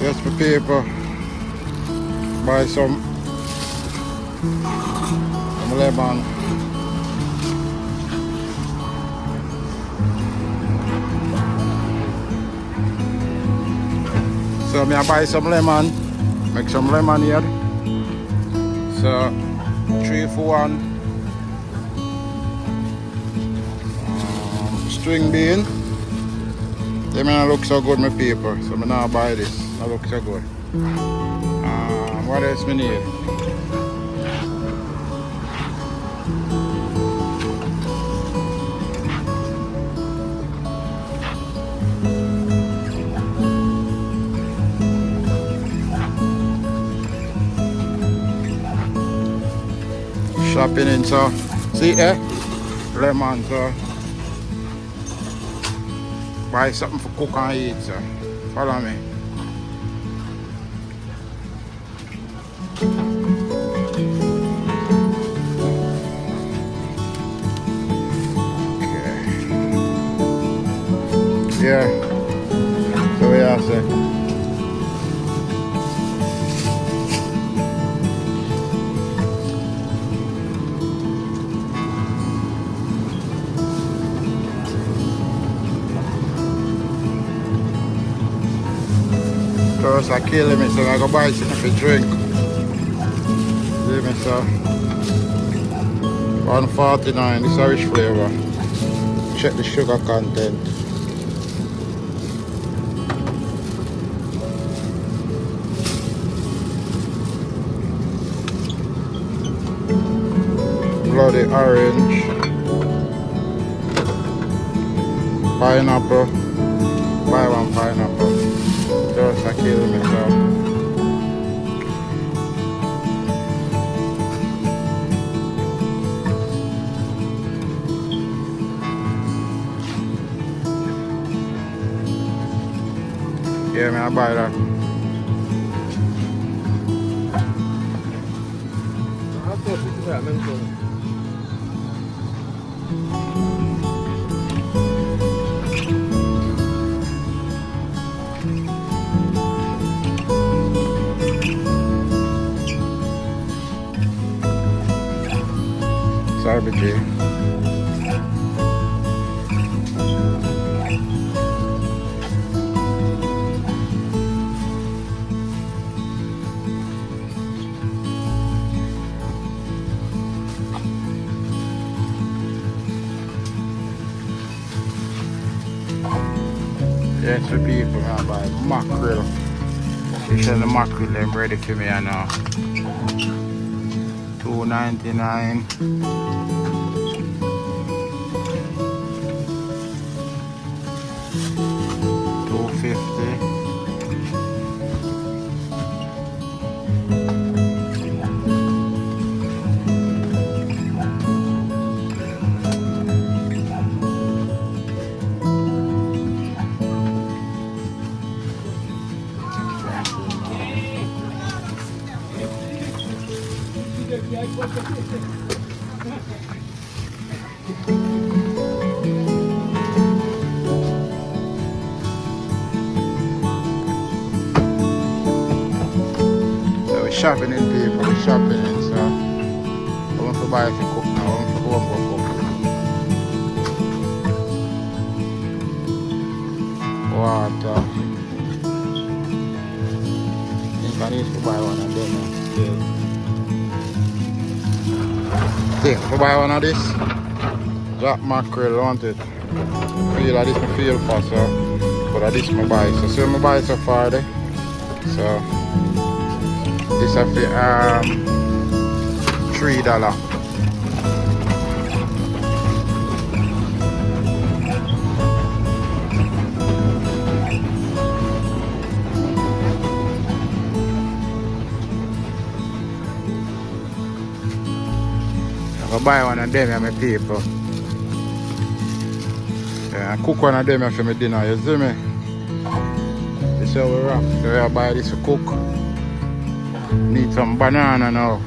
Yes, for people. Buy some lemon. So me I buy some lemon. Make some lemonade. So 3 for 1. String bean. They may not look so good, my people. So I now buy this. It look so good. What else we need? Shopping in, so see lemon, so buy something for cook and eat, so follow me. Okay. Yeah, so we are say. First I kill him, so I go buy something for drink. See me, so 149, this Irish flavor. Check the sugar content. Bloody orange. Pineapple. Buy one pineapple. Just I kill myself. Yeah, man, I buy that. Sorry, BG. Yes, for people, I buy mackerel. Fish and the mackerel, them ready for me now. $2.99. So we're shopping in people, we're shopping in, so I want to buy for cook now, I want to go and cook. Water. I think I need to buy one of them. Think to buy one of this. Jack mackerel, want it. Feel like this I feel for, so but this I buy. So see I buy so far there. So this I feel $3. I buy one of them for my people. Yeah, I cook one of them for my dinner, you see me? This is how we wrap. So I buy this to cook. Need some banana now.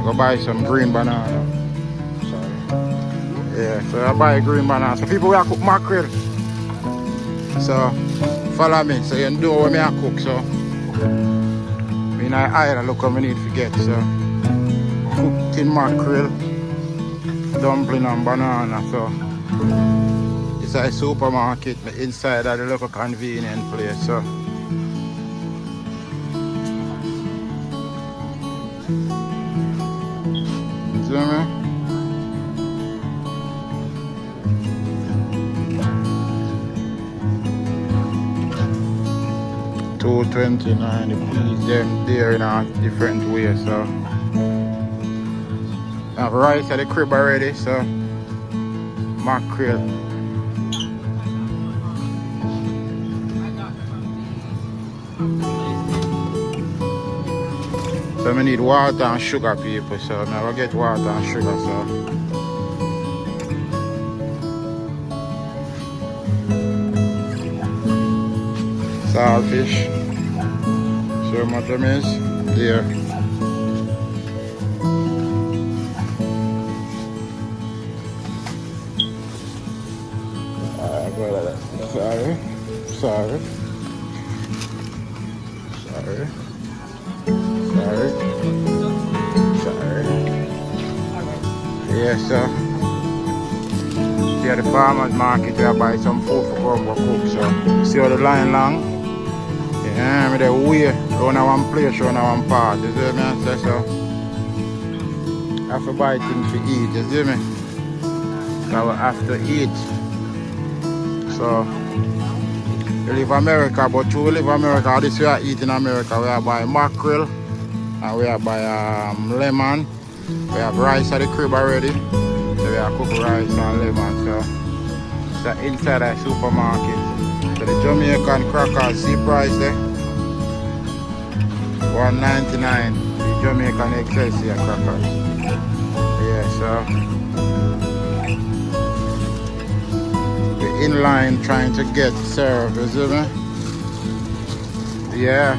Go buy some green banana. Sorry. Yeah, so I buy green banana. So people will cook mackerel. So follow me, so you know what I cook, so. In I island, look what I need to get, so. Cooked tin mackerel, dumpling and banana, so. It's a supermarket inside of the local convenient place, so. You see me? $2.29. The peas them there in a different way, so. I have rice at the crib already, so. Mackerel. So I need water and sugar, people, so I will get water and sugar, so. Saltfish. So much of is there. Sorry. Sorry. Sorry. Sorry. Sorry. Yes, sir. Here at the farmer's market, we buy some food for Combo cook, so. See how the line long? Yeah, I'm the way around one place, around one part. You see me? I say so. I have to buy things to eat, you see me? I will have to eat. So, we live America, but to live America, this we are eating in America. We are buy mackerel, and we are buy lemon. We have rice at the crib already. So we are cook rice and lemon. So, it's inside a supermarket. So the Jamaican crackers, see price there? $1.99. The Jamaican Excelsior crackers. Yeah, so. In line trying to get served, you see me? Yeah.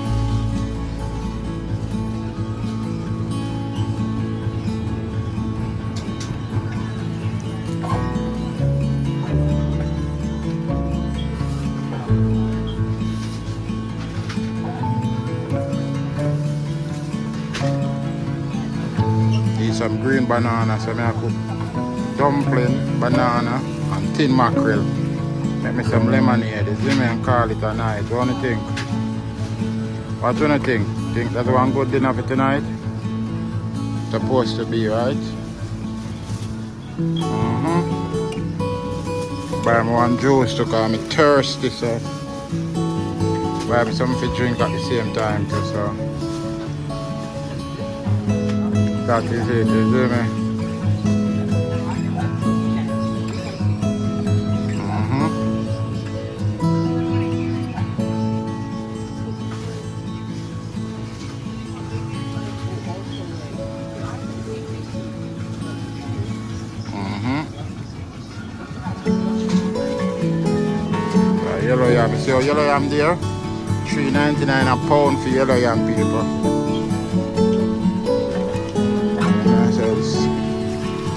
Eat some green banana, so I cook dumpling, banana, and tin mackerel. Make me some lemonade, you see me, and call it a night. What do you think? What do you think? Think that's one good dinner for tonight? Supposed to be, right? Buy me one juice to call me thirsty, so. Buy me something to drink at the same time too, so. That is it, you see me? Yellow yam, see how yellow yam there? $3.99 a pound for yellow yam, people.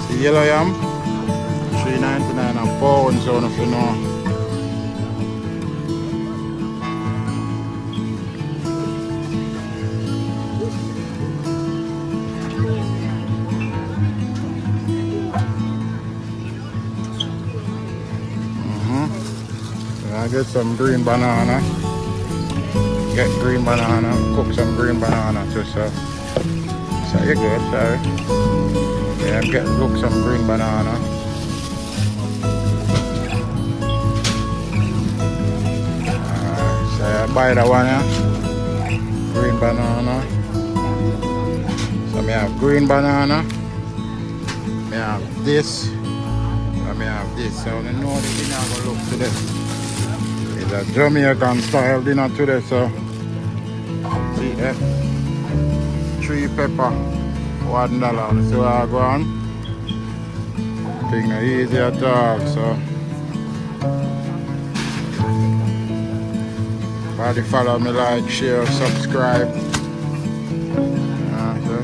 See yellow yam? $3.99 a pound, so if you know. I get some green banana. Get green banana. Cook some green banana too, so. So you're good, sorry. Yeah, cook some green banana. So I buy that one, yeah. Green banana. So I have green banana. I have this. I have this. So I know the dinner I'm gonna look today. It's a Jamaican style dinner today, so see that? 3 pepper, $1. So I go on. Thing not easy at all, so everybody follow me, like, share, subscribe. So.